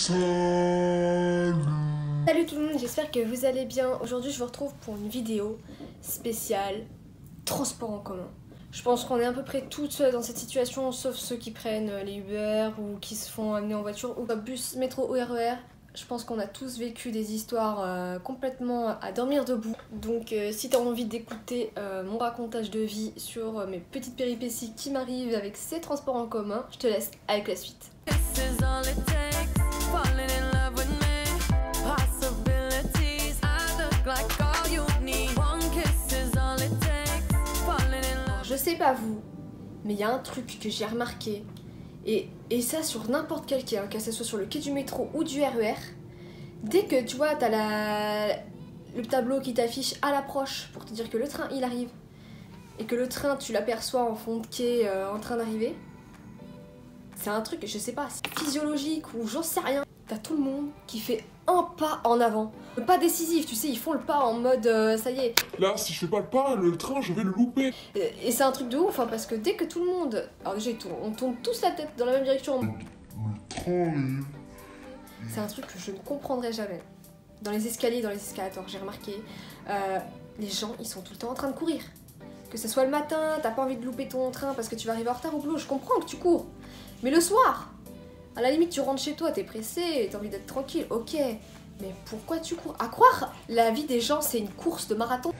Salut tout le monde, j'espère que vous allez bien. Aujourd'hui je vous retrouve pour une vidéo spéciale transport en commun. Je pense qu'on est à peu près toutes dans cette situation, sauf ceux qui prennent les Uber ou qui se font amener en voiture ou bus, métro ou RER. Je pense qu'on a tous vécu des histoires complètement à dormir debout. Donc si tu as envie d'écouter mon racontage de vie sur mes petites péripéties qui m'arrivent avec ces transports en commun, je te laisse avec la suite. Je sais pas vous, mais il y a un truc que j'ai remarqué, et ça sur n'importe quel quai, hein, que ce soit sur le quai du métro ou du RER, dès que tu vois, t'as le tableau qui t'affiche à l'approche pour te dire que le train il arrive, et que le train tu l'aperçois en fond de quai en train d'arriver, c'est un truc, je sais pas, physiologique ou j'en sais rien. T'as tout le monde qui fait un pas en avant. Le pas décisif, tu sais, ils font le pas en mode ça y est. Là, si je fais pas le pas, le train, je vais le louper. Et c'est un truc de ouf, hein, parce que dès que tout le monde... Alors déjà, on tourne tous la tête dans la même direction. Le train C'est un truc que je ne comprendrai jamais. Dans les escaliers, dans les escalators, j'ai remarqué, les gens, ils sont tout le temps en train de courir. Que ce soit le matin, t'as pas envie de louper ton train parce que tu vas arriver en retard au boulot, je comprends que tu cours. Mais le soir, à la limite, tu rentres chez toi, t'es pressé, t'as envie d'être tranquille, ok. Mais pourquoi tu cours? À croire, la vie des gens, c'est une course de marathon.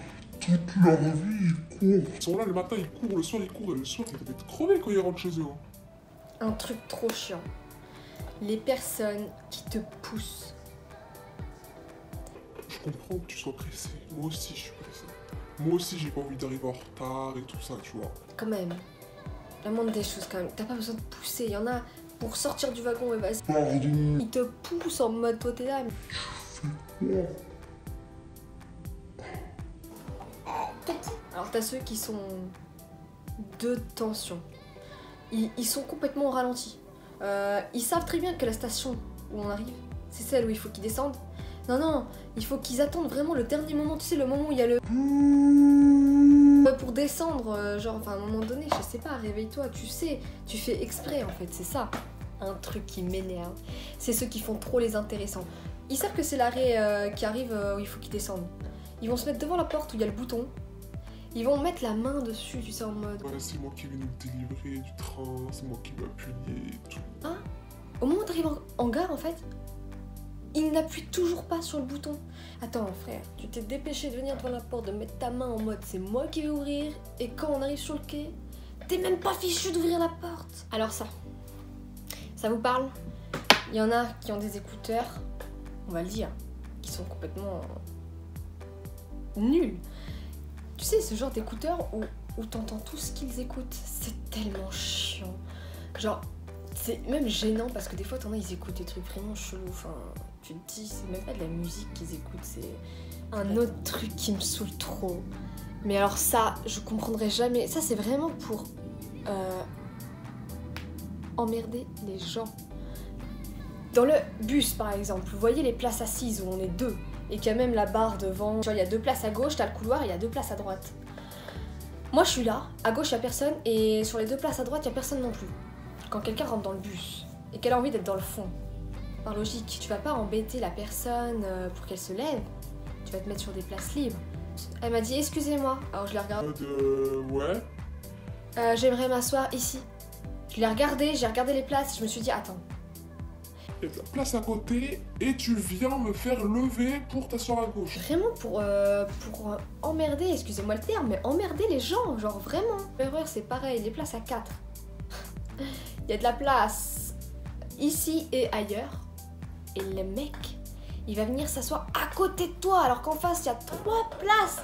toute leur vie, ils courent. Ils sont là le matin, ils courent, le soir, ils courent, et le soir, ils doivent être crevés quand ils rentrent chez eux. Un truc trop chiant. Les personnes qui te poussent. Je comprends que tu sois pressé. Moi aussi, je suis pressé. Moi aussi, j'ai pas envie d'arriver en retard et tout ça, tu vois. Quand même. La moindre des choses, quand même. T'as pas besoin de pousser. Il y en a pour sortir du wagon et vas-y. Pardon. Ils te poussent en mode toi t'es là. Mais... Alors t'as ceux qui sont de tension. Ils sont complètement au ralenti. Ils savent très bien que la station où on arrive, c'est celle où il faut qu'ils descendent. Non, il faut qu'ils attendent vraiment le dernier moment, tu sais, le moment où il y a le... Pour descendre, genre, enfin, à un moment donné, je sais pas, réveille-toi, tu sais, tu fais exprès, en fait, c'est ça. Un truc qui m'énerve, c'est ceux qui font trop les intéressants. Ils savent que c'est l'arrêt qui arrive où il faut qu'ils descendent. Ils vont se mettre devant la porte où il y a le bouton. Ils vont mettre la main dessus, tu sais, en mode... Ouais, c'est moi qui vais nous délivrer du train, c'est moi qui vais appuyer et tout. Hein? Au moment où t'arrives en gare, en fait, il n'appuie toujours pas sur le bouton. Attends, frère, tu t'es dépêché de venir devant la porte, de mettre ta main en mode c'est moi qui vais ouvrir, et quand on arrive sur le quai, t'es même pas fichu d'ouvrir la porte. Alors ça vous parle? Il y en a qui ont des écouteurs, on va le dire, qui sont complètement nuls. Tu sais, ce genre d'écouteurs où t'entends tout ce qu'ils écoutent, c'est tellement chiant. Genre, c'est même gênant parce que des fois, t'en as, ils écoutent des trucs vraiment chelous. Enfin, tu te dis, c'est même pas de la musique qu'ils écoutent, c'est un autre truc qui me saoule trop. Mais alors ça, je comprendrai jamais. Ça, c'est vraiment pour emmerder les gens. Dans le bus, par exemple, vous voyez les places assises où on est deux et qu'il y a même la barre devant. Tu vois, il y a deux places à gauche, t'as le couloir, et il y a deux places à droite. Moi, je suis là, à gauche, il n'y a personne, et sur les deux places à droite, il n'y a personne non plus. Quand quelqu'un rentre dans le bus et qu'elle a envie d'être dans le fond, par logique, tu vas pas embêter la personne pour qu'elle se lève, tu vas te mettre sur des places libres. Elle m'a dit excusez-moi, alors je l'ai regardée. Ouais. J'aimerais m'asseoir ici. Je l'ai regardé, j'ai regardé les places, je me suis dit attends. Il y a de la place à côté et tu viens me faire lever pour t'asseoir à gauche. Vraiment pour emmerder, excusez-moi le terme, mais emmerder les gens, genre vraiment. L'erreur c'est pareil, les places à 4. Il y a de la place ici et ailleurs. Et le mec, il va venir s'asseoir à côté de toi alors qu'en face il y a 3 places.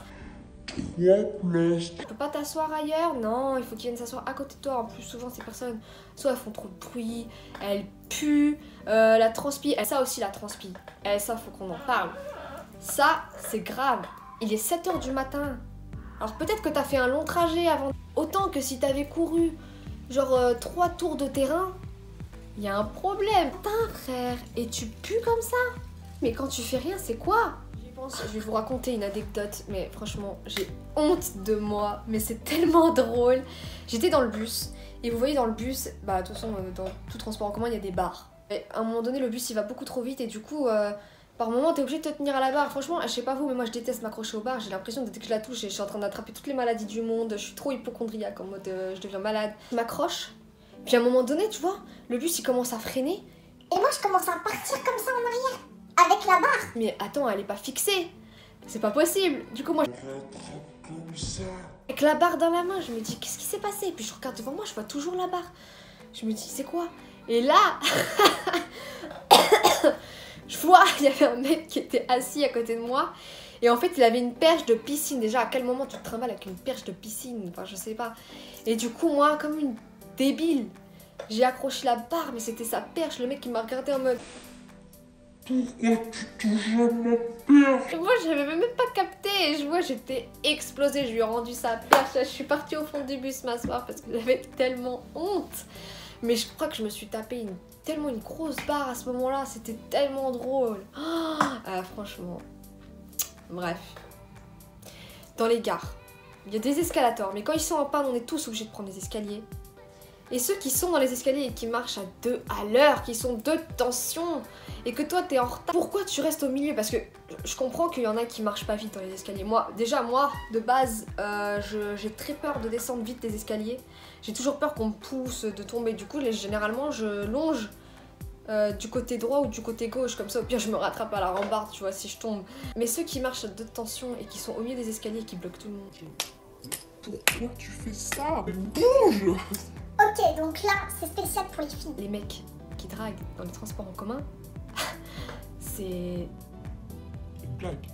3 places. Tu peux pas t'asseoir ailleurs? Non, il faut qu'il vienne s'asseoir à côté de toi. En plus, souvent ces personnes, soit elles font trop de bruit, elles puent, la transpi, ça aussi la transpi. Ça, faut qu'on en parle. Ça, c'est grave. Il est 7h du matin. Alors peut-être que t'as fait un long trajet avant. Autant que si t'avais couru genre 3 tours de terrain, il y a un problème. Putain frère, et tu pues comme ça? Mais quand tu fais rien, c'est quoi? Je vais vous raconter une anecdote, mais franchement, j'ai honte de moi, mais c'est tellement drôle. J'étais dans le bus, et vous voyez dans le bus, bah de toute façon, dans tout transport en commun, il y a des bars. Et à un moment donné, le bus il va beaucoup trop vite et du coup, par moment, t'es obligé de te tenir à la barre. Franchement, je sais pas vous, mais moi je déteste m'accrocher aux barres. J'ai l'impression que dès que je la touche, je suis en train d'attraper toutes les maladies du monde. Je suis trop hypochondriaque en mode je deviens malade. Je m'accroche, puis à un moment donné, tu vois, le bus il commence à freiner. Et moi, je commence à partir comme ça en arrière, avec la barre. Mais attends, elle est pas fixée. C'est pas possible. Du coup, moi, Comme ça. avec la barre dans la main, je me dis qu'est-ce qui s'est passé? Puis je regarde devant moi, je vois toujours la barre. Je me dis c'est quoi? Et là, je vois, il y avait un mec qui était assis à côté de moi. Et en fait, il avait une perche de piscine. Déjà, à quel moment tu te trimbales avec une perche de piscine? Enfin, je sais pas. Et du coup, moi, comme une débile, j'ai accroché la barre, mais c'était sa perche. Le mec, il m'a regardé en mode... Pourquoi tu touches à ma perche? Et moi, j'avais même pas capté. Et je vois, j'étais explosée. Je lui ai rendu sa perche. Je suis partie au fond du bus m'asseoir parce que j'avais tellement honte. Mais je crois que je me suis tapé tellement une grosse barre à ce moment-là. C'était tellement drôle. Franchement. Bref. Dans les gares, il y a des escalators. Mais quand ils sont en panne, on est tous obligés de prendre les escaliers. Et ceux qui sont dans les escaliers et qui marchent à 2 à l'heure, qui sont de tension, et que toi t'es en retard, pourquoi tu restes au milieu? Parce que je comprends qu'il y en a qui marchent pas vite dans les escaliers. Moi, de base, j'ai très peur de descendre vite des escaliers. J'ai toujours peur qu'on me pousse, de tomber. Du coup, généralement, je longe du côté droit ou du côté gauche, comme ça au pire je me rattrape à la rambarde, tu vois, si je tombe. Mais ceux qui marchent à 2 de tension et qui sont au milieu des escaliers et qui bloquent tout le monde. Pourquoi tu fais ça? Mais bouge! Ok, donc là, c'est spécial pour les filles. Les mecs qui draguent dans les transports en commun, c'est... Une blague.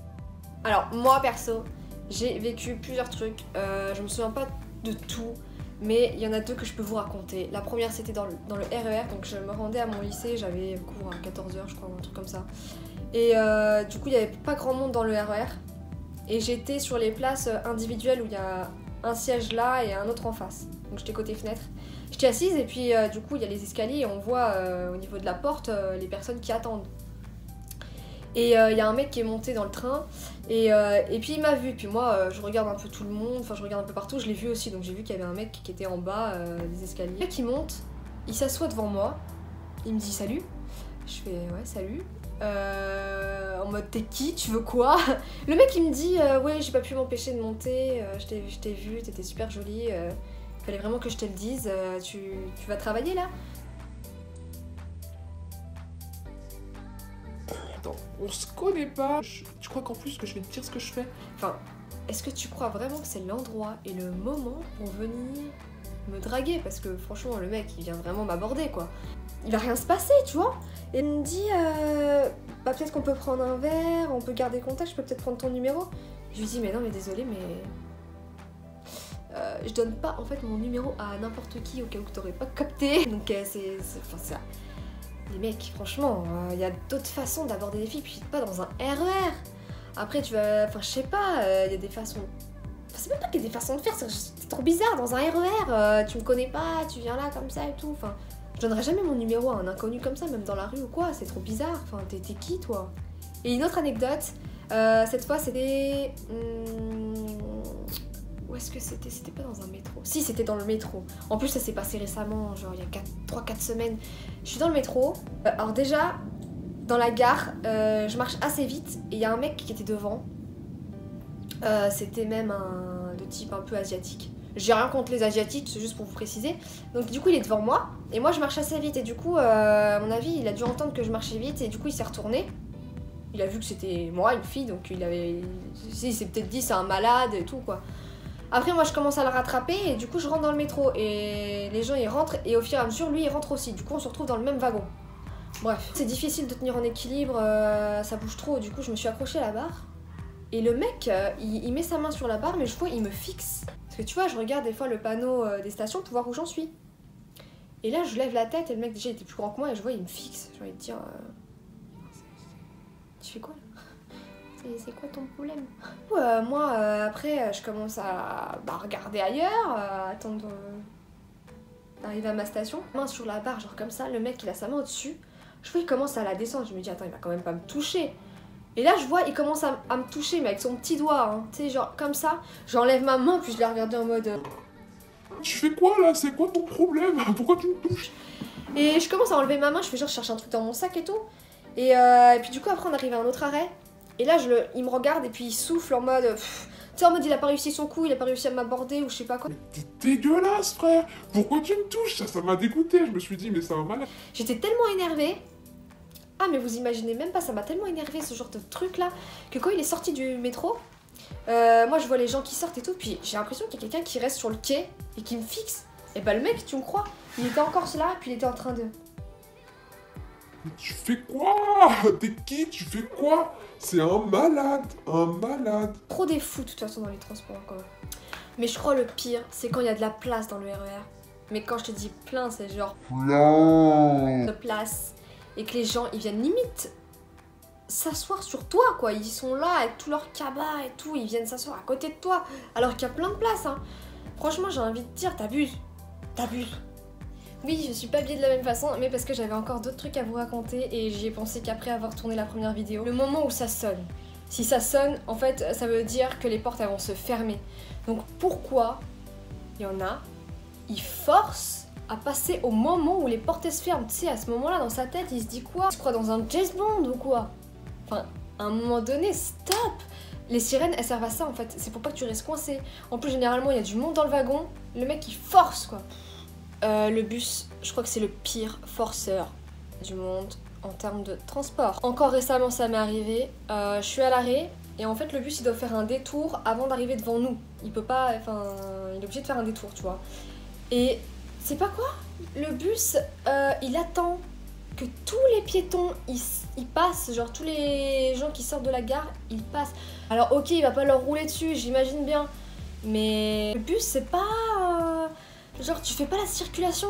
Alors, moi, perso, j'ai vécu plusieurs trucs. Je me souviens pas de tout, mais il y en a 2 que je peux vous raconter. La première, c'était dans le RER. Donc, je me rendais à mon lycée, j'avais cours à 14h, je crois, ou un truc comme ça. Et du coup, il n'y avait pas grand monde dans le RER. Et j'étais sur les places individuelles où il y a un siège là et un autre en face. Donc, j'étais côté fenêtre. J'étais assise et puis du coup, il y a les escaliers et on voit au niveau de la porte les personnes qui attendent. Et il y a un mec qui est monté dans le train et puis il m'a vu. Puis moi, je regarde un peu tout le monde, enfin je regarde un peu partout, je l'ai vu aussi. Donc j'ai vu qu'il y avait un mec qui était en bas des escaliers. Le mec il monte, il s'assoit devant moi, il me dit salut. Je fais ouais salut. En mode t'es qui, tu veux quoi? Le mec il me dit ouais j'ai pas pu m'empêcher de monter, je t'ai vu, t'étais super jolie, fallait vraiment que je te le dise, tu vas travailler là? Attends, on se connaît pas. Tu crois qu'en plus que je vais te dire ce que je fais? Enfin, est-ce que tu crois vraiment que c'est l'endroit et le moment pour venir me draguer? Parce que franchement, le mec, il vient vraiment m'aborder, quoi. Il va rien se passer, tu vois? Et il me dit, bah peut-être qu'on peut prendre un verre, on peut garder contact, je peux peut-être prendre ton numéro. Je lui dis, mais non, mais désolé, mais... je donne pas, en fait, mon numéro à n'importe qui, au cas où t'aurais pas capté. Donc enfin, ça... Les mecs, franchement, il y a d'autres façons d'aborder des filles, puis pas dans un RER. Après, tu vas... Enfin, je sais pas, il y a des façons... Enfin, c'est même pas qu'il y a des façons de faire, c'est trop bizarre. Dans un RER, tu me connais pas, tu viens là comme ça et tout. Enfin, je donnerais jamais mon numéro à un inconnu comme ça, même dans la rue ou quoi, c'est trop bizarre. Enfin, t'es qui, toi? Et une autre anecdote, cette fois, c'était... Où est-ce que c'était? C'était pas dans un métro. Si, c'était dans le métro. En plus, ça s'est passé récemment, genre il y a 3-4 semaines. Je suis dans le métro. Alors déjà, dans la gare, je marche assez vite et il y a un mec qui était devant. C'était même de type un peu asiatique. J'ai rien contre les asiatiques, c'est juste pour vous préciser. Donc du coup, il est devant moi et moi, je marche assez vite. Et du coup, à mon avis, il a dû entendre que je marchais vite et du coup, il s'est retourné. Il a vu que c'était moi, une fille, donc il s'est peut-être dit c'est un malade et tout, quoi. Après, moi, je commence à le rattraper et du coup, je rentre dans le métro. Et les gens, ils rentrent et au fur et à mesure, lui, il rentre aussi. Du coup, on se retrouve dans le même wagon. Bref, c'est difficile de tenir en équilibre, ça bouge trop. Du coup, je me suis accrochée à la barre. Et le mec, il met sa main sur la barre, mais je vois, il me fixe. Parce que tu vois, je regarde des fois le panneau des stations pour voir où j'en suis. Et là, je lève la tête et le mec, déjà, il était plus grand que moi et je vois, il me fixe. J'ai envie de dire... Tu fais quoi là? C'est quoi ton problème? Moi, après, je commence à regarder ailleurs, attendre d'arriver à ma station. Main sur la barre, genre comme ça, le mec, il a sa main au-dessus. Je vois, il commence à la descendre. Je me dis, attends, il va quand même pas me toucher. Et là, je vois, il commence à me toucher, mais avec son petit doigt, hein, tu sais, genre comme ça. J'enlève ma main, puis je l'ai regardé en mode... Tu fais quoi là? C'est quoi ton problème? Pourquoi tu me touches? Et je commence à enlever ma main, je fais genre je cherche un truc dans mon sac et tout. Et puis du coup après on arrive à un autre arrêt. Et là il me regarde et puis il souffle en mode... Tu sais, en mode il a pas réussi son coup, il a pas réussi à m'aborder ou je sais pas quoi. Mais t'es dégueulasse, frère. Pourquoi tu me touches? Ça m'a dégoûté. Je me suis dit, mais c'est un malade. J'étais tellement énervée. Ah mais vous imaginez même pas, ça m'a tellement énervé ce genre de truc là, que quand il est sorti du métro, moi je vois les gens qui sortent et tout, puis j'ai l'impression qu'il y a quelqu'un qui reste sur le quai et qui me fixe. Et bah le mec, tu me crois, il était encore là, puis il était en train de... Mais tu fais quoi? T'es qui? Tu fais quoi? C'est un malade, un malade. Trop des fous de toute façon dans les transports quand même. Mais je crois le pire, c'est quand il y a de la place dans le RER. Mais quand je te dis plein, c'est genre de place. Et que les gens, ils viennent limite s'asseoir sur toi, quoi. Ils sont là avec tout leur cabas et tout, ils viennent s'asseoir à côté de toi, alors qu'il y a plein de place, hein. Franchement, j'ai envie de dire, t'abuses. T'abuses. Oui, je suis pas habillée de la même façon, mais parce que j'avais encore d'autres trucs à vous raconter et j'y ai pensé qu'après avoir tourné la première vidéo. Le moment où ça sonne. Si ça sonne, en fait, ça veut dire que les portes, elles vont se fermer. Donc pourquoi il y en a, ils forcent à passer au moment où les portes se ferment. Tu sais, à ce moment-là, dans sa tête, il se dit quoi? Il se croit dans un James Bond ou quoi? Enfin, à un moment donné, stop! Les sirènes, elles servent à ça, en fait. C'est pour pas que tu restes coincé. En plus, généralement, il y a du monde dans le wagon. Le mec, il force, quoi. Le bus, je crois que c'est le pire forceur du monde en termes de transport. Encore récemment, ça m'est arrivé. Je suis à l'arrêt. Et en fait, le bus, il doit faire un détour avant d'arriver devant nous. Il peut pas... Enfin, il est obligé de faire un détour, tu vois. Et... c'est pas quoi? Le bus, il attend que tous les piétons, ils passent. Genre, tous les gens qui sortent de la gare, ils passent. Alors, ok, il va pas leur rouler dessus, j'imagine bien. Mais le bus, c'est pas... genre, tu fais pas la circulation.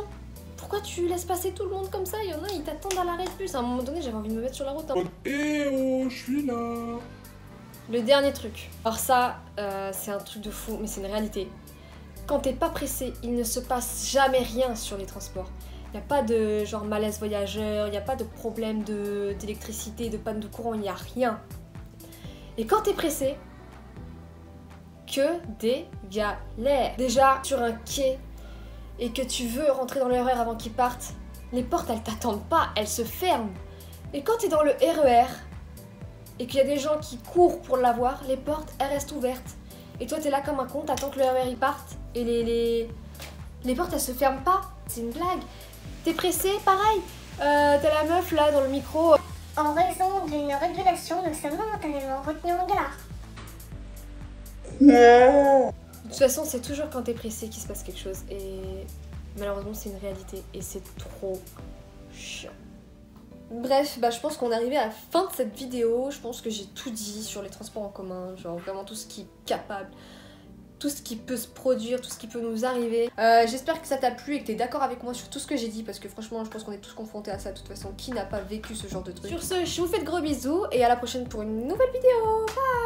Pourquoi tu laisses passer tout le monde comme ça? Il y en a, ils t'attendent à l'arrêt de bus. À un moment donné, j'avais envie de me mettre sur la route. Hein. Eh oh, je suis là. Le dernier truc. Alors ça, c'est un truc de fou, mais c'est une réalité. Quand t'es pas pressé, il ne se passe jamais rien sur les transports. Il n'y a pas de genre malaise voyageur, il n'y a pas de problème d'électricité, de panne de courant, il n'y a rien. Et quand t'es pressé, que des galères. Déjà, sur un quai, et que tu veux rentrer dans le RER avant qu'ils partent, les portes, elles t'attendent pas, elles se ferment. Et quand t'es dans le RER, et qu'il y a des gens qui courent pour l'avoir, les portes, elles restent ouvertes. Et toi, t'es là comme un con, t'attends que le RER il parte, et les portes, elles se ferment pas. C'est une blague. T'es pressé, pareil. T'as la meuf là dans le micro. En raison d'une régulation, nous sommes momentanément retenus en gare. De toute façon, c'est toujours quand t'es pressé qu'il se passe quelque chose. Et malheureusement, c'est une réalité. Et c'est trop chiant. Bref, bah, je pense qu'on est arrivé à la fin de cette vidéo. Je pense que j'ai tout dit sur les transports en commun. Genre vraiment tout ce qui est capable. Tout ce qui peut se produire, tout ce qui peut nous arriver. J'espère que ça t'a plu et que t'es d'accord avec moi sur tout ce que j'ai dit. Parce que franchement, je pense qu'on est tous confrontés à ça. De toute façon, qui n'a pas vécu ce genre de truc? Sur ce, je vous fais de gros bisous. Et à la prochaine pour une nouvelle vidéo. Bye!